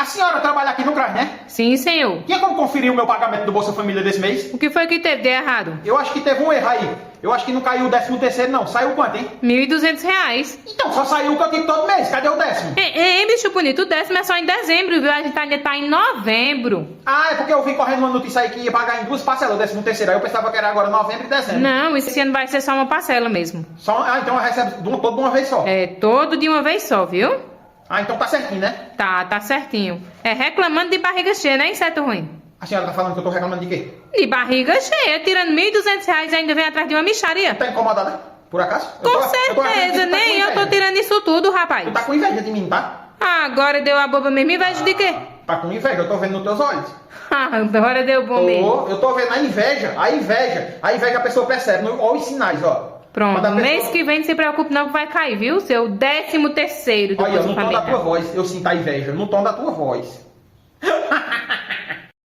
A senhora trabalha aqui no CRAS, né? Sim, senhor. Tinha como conferir o meu pagamento do Bolsa Família desse mês? O que foi que teve de errado? Eu acho que teve um erro aí. Eu acho que não caiu o 13º não. Saiu quanto, hein? R$ 1.200. Então, só saiu o que eu tive todo mês. Cadê o 10º? Ei, bicho bonito, o 10º é só em dezembro, viu? A gente ainda tá em novembro. Ah, é porque eu vi correndo uma notícia aí que ia pagar em duas parcelas o 13º. Aí eu pensava que era agora novembro e dezembro. Não, esse ano vai ser só uma parcela mesmo. Então eu recebo todo de uma vez só. É todo de uma vez só, viu? Ah, então tá certinho, né? Tá certinho. É reclamando de barriga cheia, né, inseto ruim? A senhora tá falando que eu tô reclamando de quê? De barriga cheia, tirando R$ 1.200 e ainda vem atrás de uma mixaria. Tá incomodada? Por acaso? Com certeza, nem eu tô tirando isso tudo, rapaz. Tu tá com inveja de mim, tá? Agora deu a boba mesmo, inveja de quê? Tá com inveja, eu tô vendo nos teus olhos. Agora deu bom mesmo. Eu tô vendo a inveja. A inveja a pessoa percebe. Olha os sinais, ó. Pronto, Quando a pessoa- mês que vem não se preocupe não que vai cair, viu? Seu 13º do Olha, Bolsa no tom da Família. tua voz, eu sinto a inveja. No tom da tua voz.